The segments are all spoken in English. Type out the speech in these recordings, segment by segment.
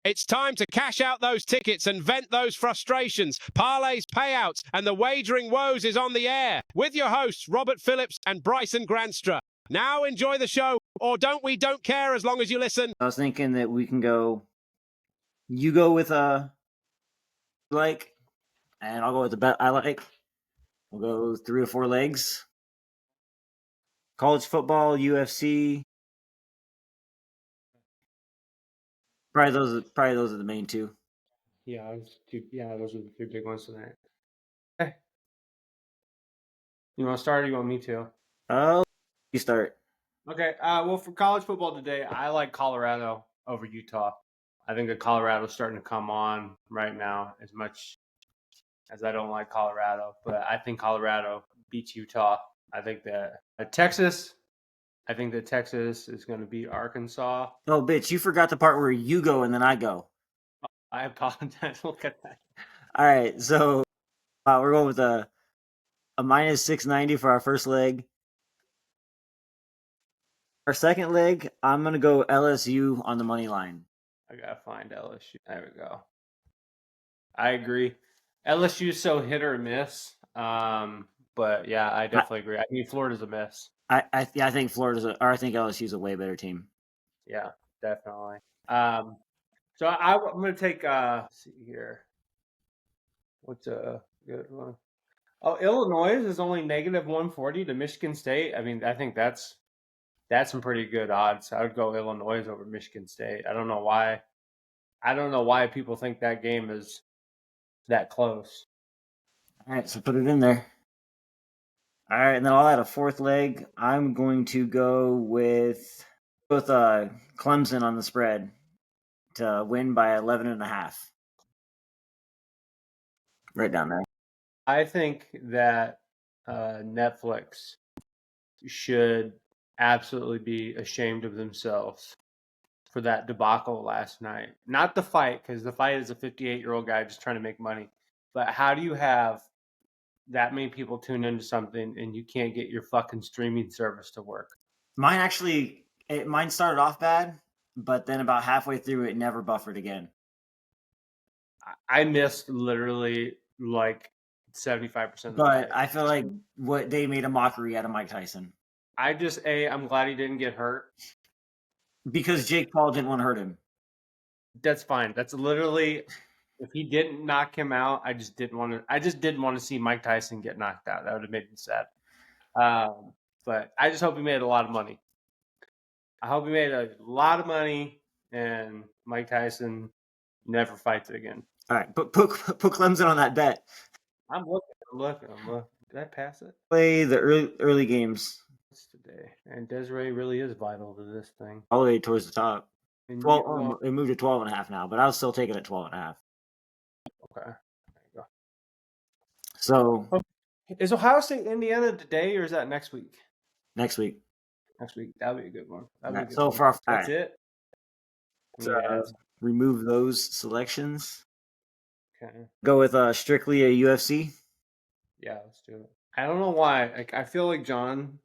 It's time to cash out those tickets and vent those frustrations. Parlays, payouts, and the wagering woes is on the air with your hosts, Robert Phillips and Bryson Granstra. Now enjoy the show, or we don't care as long as you listen. I was thinking that we can go, you go with like, and I'll go with the bet I like. We'll go 3 or 4 legs. College football, UFC. Probably those are the main two. Yeah, those are the 3 big ones tonight. Okay. You want to start or you want me to? Oh, you start. Okay. Well, for college football today, I like Colorado over Utah. I think that Colorado's starting to come on right now, as much as I don't like Colorado. But I think Colorado beats Utah. I think that Texas is going to beat Arkansas. Oh, bitch, you forgot the part where you go and then I go. I apologize. Look at that. All right, so we're going with a minus 690 for our first leg. Our second leg, I'm going to go LSU on the money line. I got to find LSU. There we go. I agree. LSU is so hit or miss. But yeah, I definitely agree. I mean, Florida's a miss. I think I think LSU's a way better team. Yeah, definitely. So I'm going to take, let's see here. What's a good one? Oh, Illinois is only negative 140 to Michigan State. I mean, I think that's some pretty good odds. I would go Illinois over Michigan State. I don't know why people think that game is that close. All right, so put it in there. All right, and then I'll add a fourth leg. I'm going to go with Clemson on the spread to win by 11.5. Right down there. I think that Netflix should absolutely be ashamed of themselves for that debacle last night. Not the fight, because the fight is a 58-year-old guy just trying to make money. But how do you have that many people tune into something and you can't get your fucking streaming service to work? Mine started off bad, but then about halfway through it never buffered again. I missed literally like 75% of the But fight. I feel like they made a mockery out of Mike Tyson. I'm glad he didn't get hurt. Because Jake Paul didn't want to hurt him. That's fine. That's literally, if he didn't knock him out, I just didn't want to see Mike Tyson get knocked out. That would have made me sad. But I just hope he made a lot of money. I hope he made a lot of money and Mike Tyson never fights it again. All right, put Clemson on that bet. I'm looking. Did I pass it? Play the early games. Today, and Desiree really is vital to this thing. All the way towards the top. It moved to 12.5 now, but I was still taking it 12.5. Okay, there you go. So, is Ohio State Indiana today, or is that next week? Next week. That would be a good one. That's it. Remove those selections. Okay. Go with strictly a UFC. Yeah, let's do it. I don't know why. I feel like John.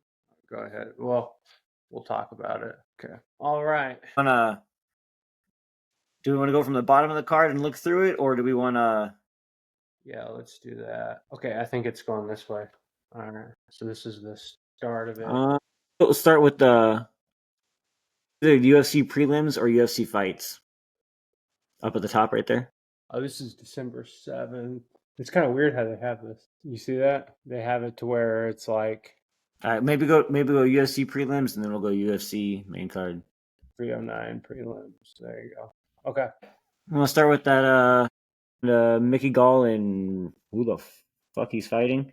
Go ahead. Well, we'll talk about it. Okay. All right. Do we want to go from the bottom of the card and look through it, or do we want to? Yeah, let's do that. Okay, I think it's going this way. All right. So this is the start of it. We'll start with the UFC prelims or UFC fights. Up at the top, right there. Oh, this is December 7th. It's kind of weird how they have this. You see that? They have it to where it's like. All right, maybe go UFC prelims, and then we'll go UFC main card. 309 prelims. There you go. Okay. We'll start with that Mickey Gall and who the fuck he's fighting.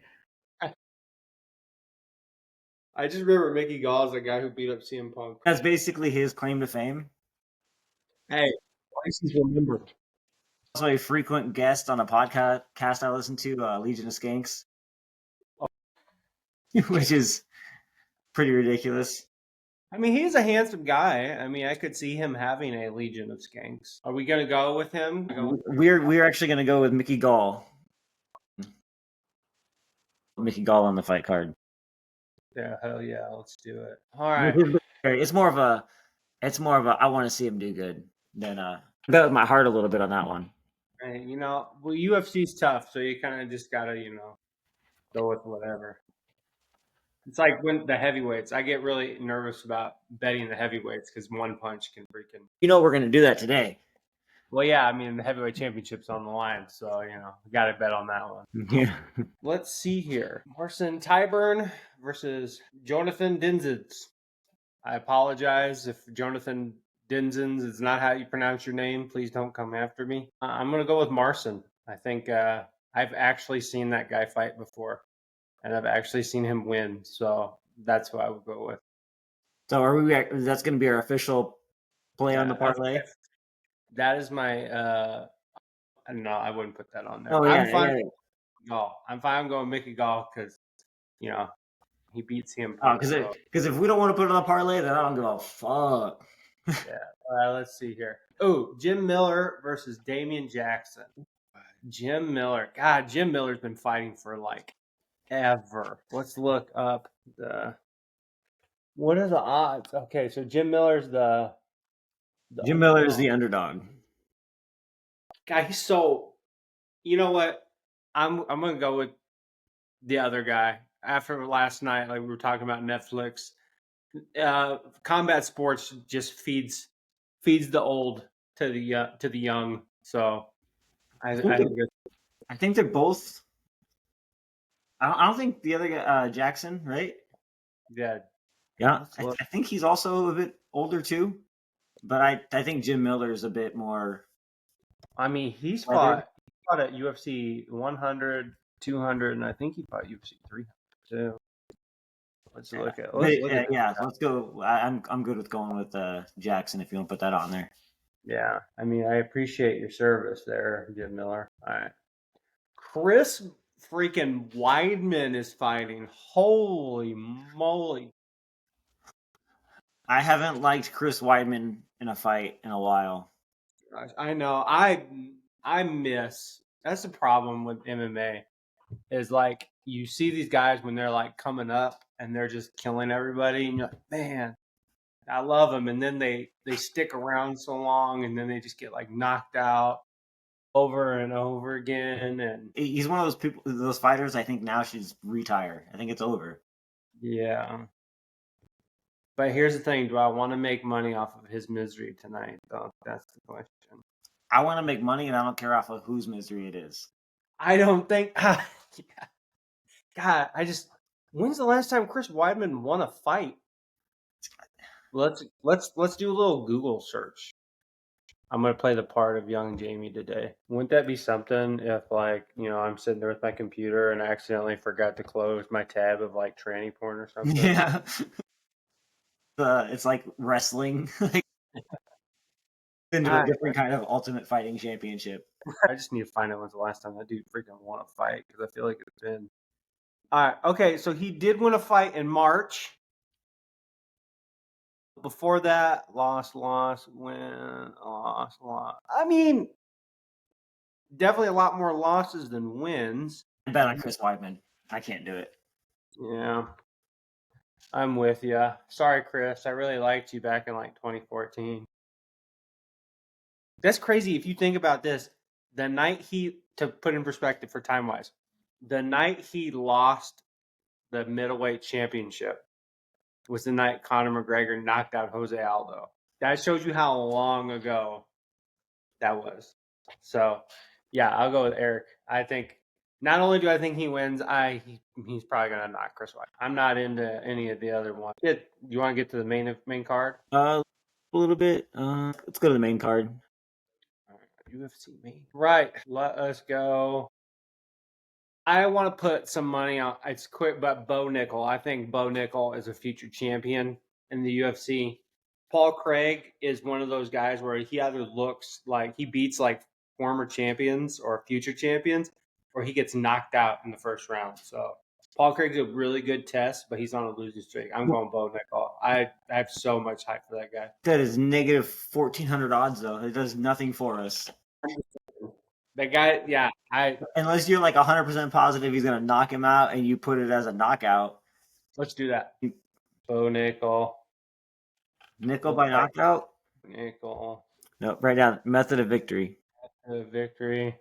I just remember Mickey Gall is the guy who beat up CM Punk. That's basically his claim to fame. Hey, he's remembered. Also a frequent guest on a podcast I listen to, Legion of Skanks. Which is pretty ridiculous. I mean, he's a handsome guy. I mean, I could see him having a Legion of Skanks. Are we going to go with him? We're actually going to go with Mickey Gall. Mickey Gall on the fight card. Yeah, hell yeah, let's do it. All right. It's more of a I want to see him do good than bet with my heart a little bit on that one. And, well, UFC's tough, so you kind of just gotta, go with whatever. It's like when the heavyweights. I get really nervous about betting the heavyweights because one punch can freaking. We're going to do that today. Well, yeah, I mean the heavyweight championship's on the line, so got to bet on that one. Yeah. Let's see here: Marcin Tyburn versus Jonathan Dinzens. I apologize if Jonathan Dinzens is not how you pronounce your name. Please don't come after me. I'm gonna go with Marcin. I think I've actually seen that guy fight before, and I've actually seen him win. So that's who I would go with. So that's going to be our official play on the parlay? That is my. No, I wouldn't put that on there. Oh, yeah. I'm fine. Golf. I'm fine going Mickey Golf because he beats him. Because if we don't want to put it on the parlay, then I don't give a fuck. Yeah. All right. Let's see here. Oh, Jim Miller versus Damian Jackson. Jim Miller. God, Jim Miller's been fighting for like ever. Let's look up what are the odds? Okay, so Jim Miller's the Jim Miller is the underdog. Guy, he's so. You know what? I'm gonna go with the other guy. After last night, like we were talking about Netflix, combat sports just feeds the old to the young. So I think they're both. I don't think the other guy, Jackson, right? Yeah. Yeah, I think he's also a bit older too, but I think Jim Miller is a bit more. I mean, he's fought at UFC 100, 200, and I think he fought UFC 300 too. Let's look at. Let's go. I'm good with going with Jackson if you want to put that on there. Yeah, I mean, I appreciate your service there, Jim Miller. All right, Chris freaking Weidman is fighting. Holy moly! I haven't liked Chris Weidman in a fight in a while. I know. I miss. That's the problem with MMA. Is like you see these guys when they're like coming up and they're just killing everybody, and you're like, man, I love them. And then they stick around so long, and then they just get like knocked out over and over again. And he's one of those people, those fighters. I think now should retire. I think it's over. Yeah. But here's the thing: do I want to make money off of his misery tonight? Though that's the question. I want to make money, and I don't care off of whose misery it is. I don't think. Yeah. God, when's the last time Chris Weidman won a fight? Let's do a little Google search. I'm gonna play the part of young Jamie today. Wouldn't that be something if I'm sitting there with my computer and I accidentally forgot to close my tab of like tranny porn or something? Yeah. It's like wrestling. Into a different kind of Ultimate Fighting Championship. I just need to find out when's the last time that dude freaking won a fight because I feel like it's been. All right. Okay. So he did win a fight in March. Before that, lost, win, lost. I mean, definitely a lot more losses than wins. I bet on Chris Weidman. I can't do it. Yeah. I'm with you. Sorry, Chris. I really liked you back in like 2014. That's crazy if you think about this. The night to put in perspective for time-wise, the night he lost the middleweight championship was the night Conor McGregor knocked out Jose Aldo. That shows you how long ago that was. So, yeah, I'll go with Eric. I think not only do I think he wins, he's probably going to knock Chris White. I'm not into any of the other ones. You want to get to the main card? A little bit. Let's go to the main card. UFC main. Right. Let us go. I want to put some money on. It's quick, but Bo Nickel. I think Bo Nickel is a future champion in the UFC. Paul Craig is one of those guys where he either looks like he beats like former champions or future champions, or he gets knocked out in the first round. So Paul Craig's a really good test, but he's on a losing streak. I'm going Bo Nickel. I have so much hype for that guy. That is negative 1,400 odds, though. It does nothing for us. That guy, yeah. Unless you're like 100% positive he's going to knock him out and you put it as a knockout. Let's do that. Bo Nickel. Nickel by knockout? Nickel. No, write down method of victory. Victory.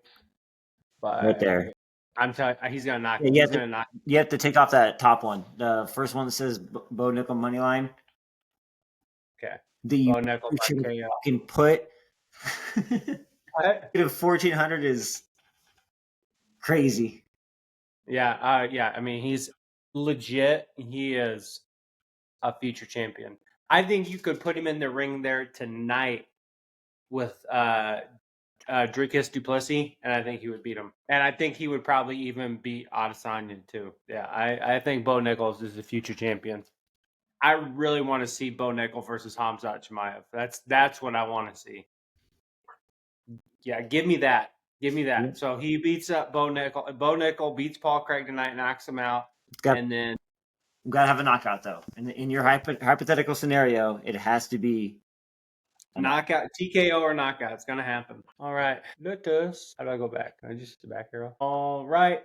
By, Right there. I'm telling you, he's gonna knock. Yeah, He's gonna knock. You have to take off that top one. The first one that says Bo Nickel money line. Okay. The Bo Nickel by should KO. fucking put What? 1400 is crazy. Yeah. Yeah. I mean, he's legit. He is a future champion. I think you could put him in the ring there tonight with Dricus Duplessis, and I think he would beat him. And I think he would probably even beat Adesanya too. Yeah, I think Bo Nichols is the future champion. I really want to see Bo Nickel versus Khamzat Chimaev. That's what I want to see. Yeah, give me that. Give me that. Yeah. So he beats up Bo Nickel. Bo Nickel beats Paul Craig tonight, knocks him out, and then we gotta have a knockout though. In your hypothetical scenario, it has to be knockout, TKO or knockout. It's gonna happen. All right. Let us. How do I go back? Can I just the back arrow? All right.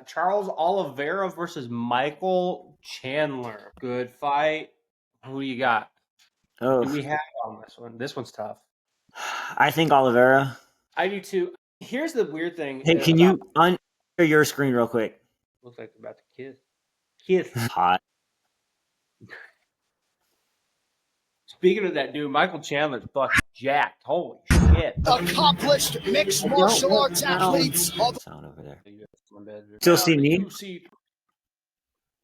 Charles Oliveira versus Michael Chandler. Good fight. Who do you got? Oh, Do we have on this one? This one's tough. I think Oliveira. I do too. Here's the weird thing. Hey, can you unshare your screen real quick? Looks like they're about to kiss. Kiss. Hot. Speaking of that dude, Michael Chandler's fucking jacked. Holy shit. Accomplished mixed martial arts athletes. Sound over there. Still see me?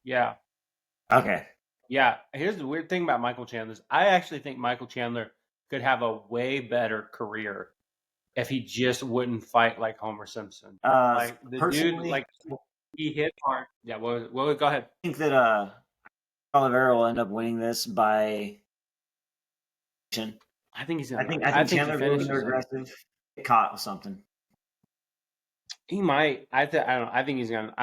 Yeah. Okay. Yeah. Here's the weird thing about Michael Chandler. I actually think Michael Chandler could have a way better career if he just wouldn't fight like Homer Simpson. Like the dude, like he hit hard. Yeah. Well, go ahead. I think that Oliveira will end up winning this by. I think he's. I think Chandler will be aggressive. Get caught with something. He might. I don't know. I think he's gonna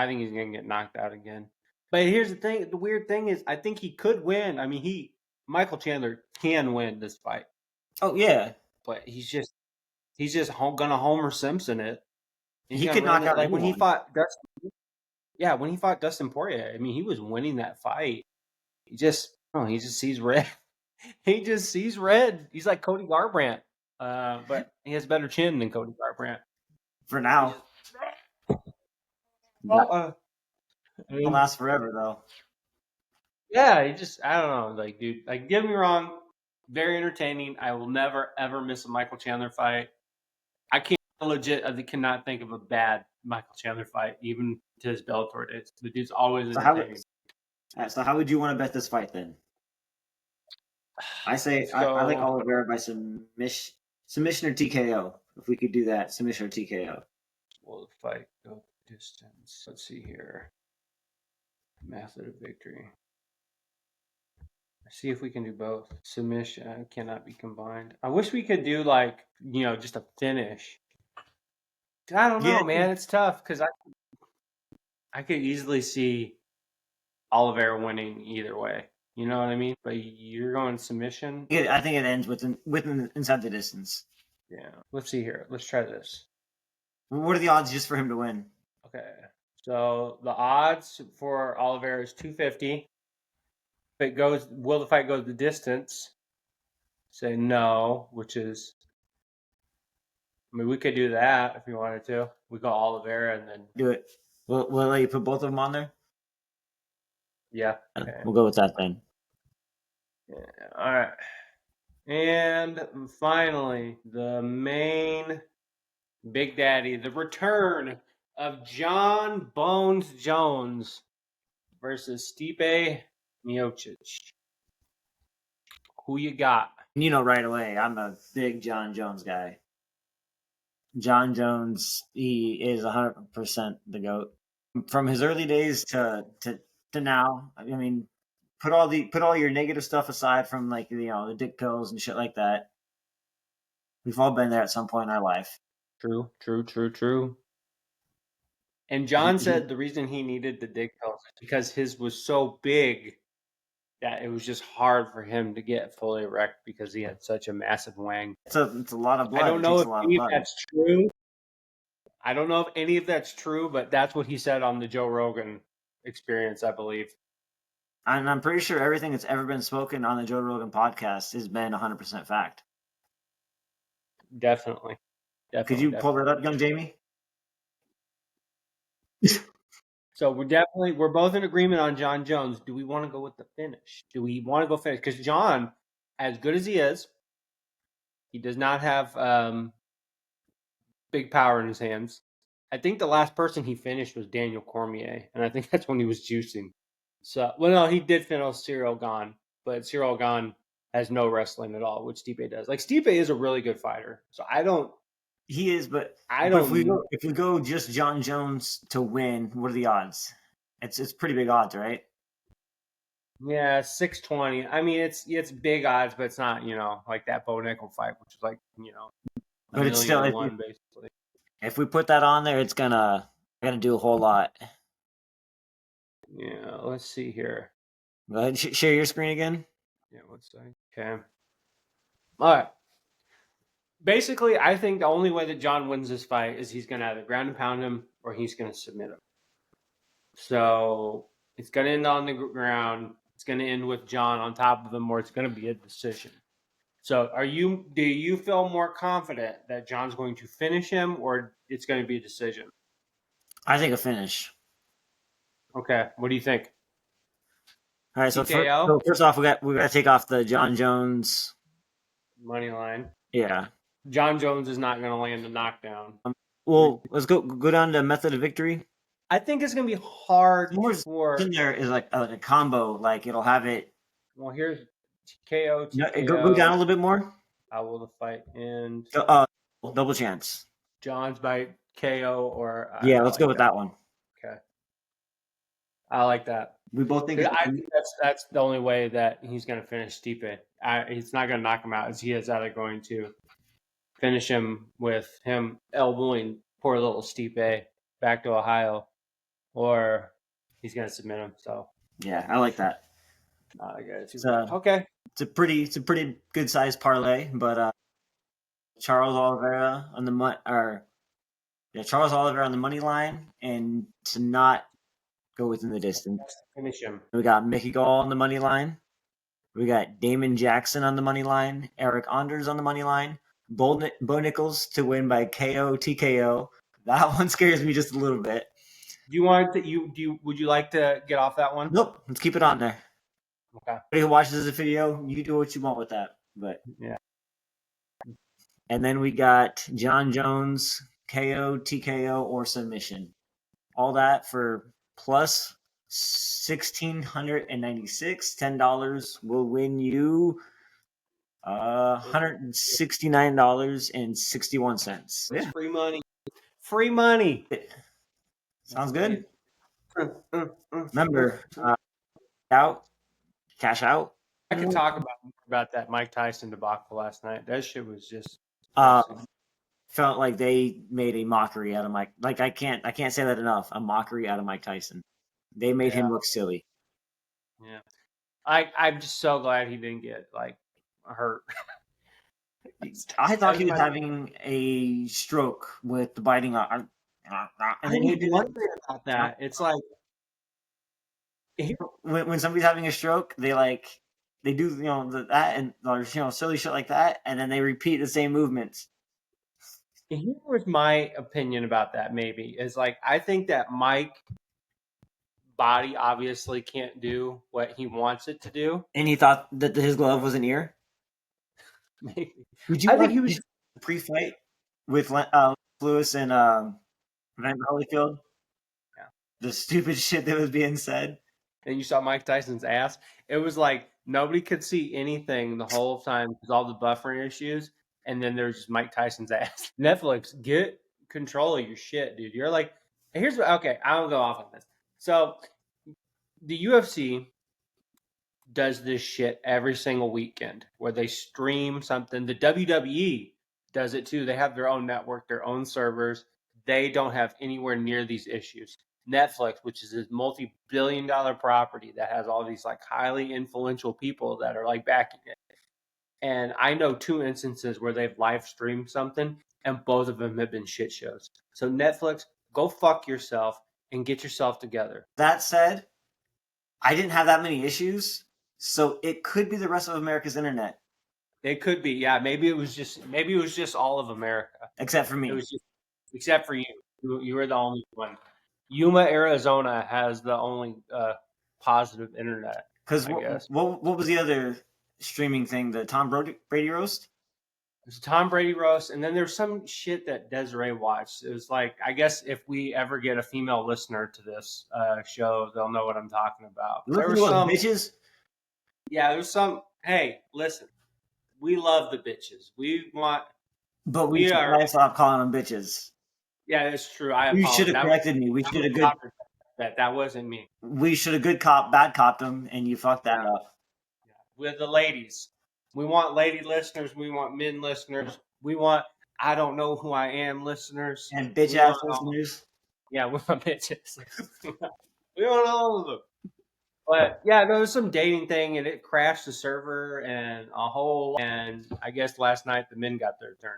get knocked out again. But here's the thing. The weird thing is, I think he could win. I mean, Michael Chandler can win this fight. Oh yeah. But he's just gonna Homer Simpson it. He could knock out like when he anyone. fought Dustin. Yeah, when he fought Dustin Poirier, I mean, he was winning that fight. He just sees red. He just sees red. He's like Cody Garbrandt, but he has better chin than Cody Garbrandt. For now. Well, It'll last forever though. Yeah, I don't know, like, dude, like, get me wrong, very entertaining. I will never ever miss a Michael Chandler fight. I cannot think of a bad Michael Chandler fight, even to his Bellator days. The dude's always entertaining. So how would you want to bet this fight then? I say I like Oliveira by submission or TKO. If we could do that, submission or TKO. Will the fight go distance? Let's see here. Method of victory. See if we can do both. Submission cannot be combined. I wish we could do just a finish. I don't know, man. It's tough because I could easily see Oliveira winning either way. You know what I mean? But you're going submission. Yeah, I think it ends within inside the distance. Yeah. Let's see here. Let's try this. What are the odds just for him to win? Okay. So the odds for Oliveira is 250. If will the fight go the distance? Say no, which is, I mean, we could do that if you wanted to. We go Oliveira and then do it. We'll let you put both of them on there. Yeah. Okay. We'll go with that then. Yeah. All right. And finally, the main Big Daddy, the return of John Bones Jones versus Stipe Miocic. Who you got? You know right away, I'm a big John Jones guy. John Jones, he is 100% the GOAT. From his early days to now, I mean, put all your negative stuff aside from the dick pills and shit like that. We've all been there at some point in our life. True. And John said the reason he needed the dick pills is because his was so big that it was just hard for him to get fully erect because he had such a massive wang. It's a lot of blood. I don't know if any of that's true. I don't know if any of that's true, but that's what he said on the Joe Rogan Experience, I believe. And I'm pretty sure everything that's ever been spoken on the Joe Rogan podcast has been 100% fact. Definitely. Could you pull that up, young Jamie? So we're both in agreement on John Jones. Do we want to go with the finish? Do we want to go finish? Because John, as good as he is, he does not have big power in his hands. I think the last person he finished was Daniel Cormier, and I think that's when he was juicing. So, well, no, he did finish Cyril Gane, but Cyril Gane has no wrestling at all, which Stipe does. Like Stipe is a really good fighter, so I don't. He is, but I don't. If we go just John Jones to win, what are the odds? It's pretty big odds, right? Yeah, 620. I mean, it's big odds, but it's not like that Bo Nickel fight, which is like But it's still one basically. If we put that on there, it's gonna do a whole lot. Yeah, let's see here. Go ahead, share your screen again. Yeah, one second. Okay. All right. Basically, I think the only way that John wins this fight is he's going to either ground and pound him or he's going to submit him. So it's going to end on the ground. It's going to end with John on top of him, or it's going to be a decision. So do you feel more confident that John's going to finish him, or it's going to be a decision? I think a finish. Okay. What do you think? All right. So first off, we got to take off the John Jones money line. Yeah. John Jones is not going to land a knockdown. Well, let's go down to method of victory. I think it's going to be hard for in there is like a combo, like it'll have it. Well, here's KO. TKO. Go down a little bit more. How will the fight end? Double chance. John's by KO or yeah, let's go with that one. Okay, I like that. We both think. I think that's the only way that he's going to finish Stipe. He's not going to knock him out. He is either going to finish him with him elbowing poor little Stipe back to Ohio, or he's going to submit him. So yeah, I like that. Okay, it's a pretty good sized parlay, but Charles Oliveira on the money line, and to not go within the distance. Finish him. We got Mickey Gall on the money line. We got Damon Jackson on the money line. Eric Anders on the money line. Bo Nichols to win by KO TKO. That one scares me just a little bit. Would you like to get off that one? Nope. Let's keep it on there. Okay. Everybody who watches the video, you do what you want with that. But yeah. And then we got John Jones, KO, TKO, or submission. All that for plus $1,696. $10 will win you $169.61. Yeah. Free money. Free money. Sounds good. Remember, cash out. I could talk about that Mike Tyson debacle last night. That shit was just felt like they made a mockery out of Mike. Like I can't say that enough. A mockery out of Mike Tyson. They made him look silly. Yeah. I'm just so glad he didn't get hurt. I thought he was having a stroke with the biting arm. And then he wondering about that. It's like when somebody's having a stroke, they do that and silly shit like that, and then they repeat the same movements. Here was my opinion about that. Maybe is I think that Mike body obviously can't do what he wants it to do, and he thought that his glove was an ear. Maybe. I think he was pre-fight with Lewis and Van Holyfield. Yeah, the stupid shit that was being said. And you saw Mike Tyson's ass. It was like nobody could see anything the whole time because all the buffering issues. And then there's just Mike Tyson's ass. Netflix, get control of your shit, dude. You're like, here's what. Okay, I'll go off on this. So the UFC does this shit every single weekend where they stream something. The WWE does it too. They have their own network, their own servers. They don't have anywhere near these issues. Netflix, which is a multi-billion-dollar property that has all these highly influential people that are backing it. And I know 2 instances where they've live streamed something, and both of them have been shit shows. So Netflix, go fuck yourself and get yourself together. That said, I didn't have that many issues, so it could be the rest of America's internet. It could be, yeah. Maybe it was just all of America. Except for me. It was just except for you. You were the only one. Yuma, Arizona has the only positive internet. Because I guess. what was the other streaming thing? The Tom Brady roast? There's Tom Brady roast, and then there's some shit that Desiree watched. It was like, I guess if we ever get a female listener to this show, they'll know what I'm talking about. There were some bitches. Yeah, there's some. Hey, listen, we love the bitches. We want, but we should stop calling them bitches. Yeah, that's true. You should have corrected me. We should have good. That wasn't me. We should have good cop, bad cop them, and you fucked that up. Yeah. With the ladies, we want lady listeners. We want men listeners. We want I don't know who I am listeners and bitch ass listeners. Yeah, we want bitches. We want all of them. But yeah, there was some dating thing, and it crashed the server and and I guess last night the men got their turn.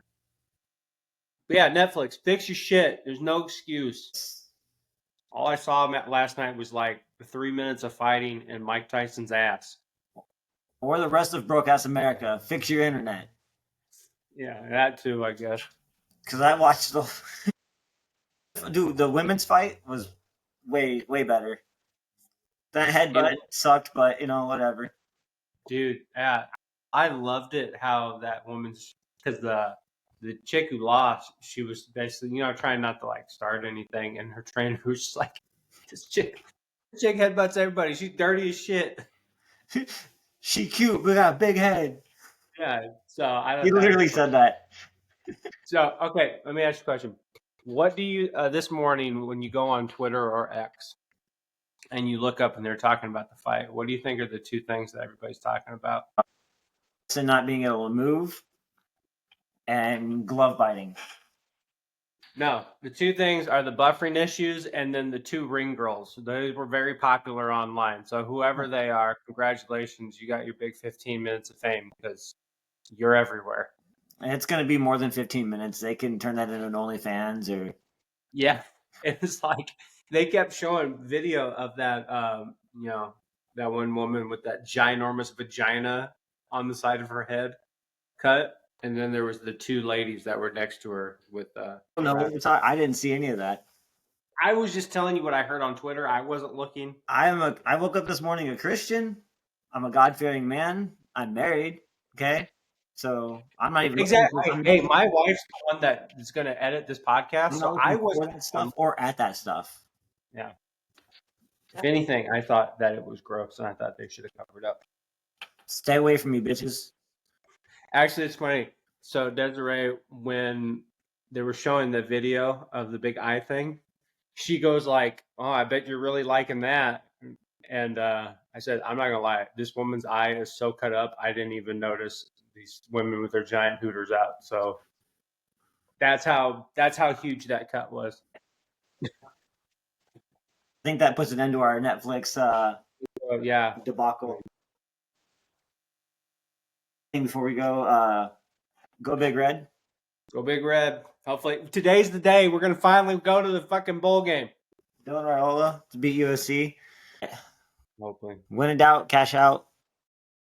But yeah, Netflix, fix your shit. There's no excuse. All I saw last night was like 3 minutes of fighting and Mike Tyson's ass. Or the rest of broke ass America. Fix your internet. Yeah, that too, I guess. Because I watched the women's fight was way better. That headbutt sucked, but whatever. Dude, yeah, I loved it how that woman's, because the chick who lost, she was basically, trying not to like start anything, and her trainer was just like, this chick headbutts everybody. She's dirty as shit. She cute, but got a big head. Yeah, so He literally said that. So, okay, let me ask you a question. What do you, this morning when you go on Twitter or X and you look up and they're talking about the fight, what do you think are the two things that everybody's talking about? So not being able to move and glove biting. No, the two things are the buffering issues and then the two ring girls. Those were very popular online. So whoever they are, congratulations. You got your big 15 minutes of fame because you're everywhere. And it's going to be more than 15 minutes. They can turn that into an OnlyFans or... Yeah, it was like they kept showing video of that, that one woman with that ginormous vagina on the side of her head cut. And then there was the two ladies that were next to her with. No, I didn't see any of that. I was just telling you what I heard on Twitter. I wasn't looking. I woke up this morning a Christian. I'm a God-fearing man. I'm married. Okay, so I'm not even exactly. Hey, my wife's the one that is going to edit this podcast. So I wasn't that stuff or at that stuff. Yeah. If anything, I thought that it was gross, and I thought they should have covered up. Stay away from me, bitches. Actually, it's funny. So Desiree, when they were showing the video of the big eye thing, she goes like, "Oh, I bet you're really liking that." And I said, "I'm not gonna lie. This woman's eye is so cut up. I didn't even notice these women with their giant hooters out." So that's how huge that cut was. I think that puts an end to our Netflix debacle. Before we go Big Red. Go Big Red. Hopefully today's the day we're gonna finally go to the fucking bowl game. Dylan Raiola to beat USC. Hopefully. When in doubt, cash out.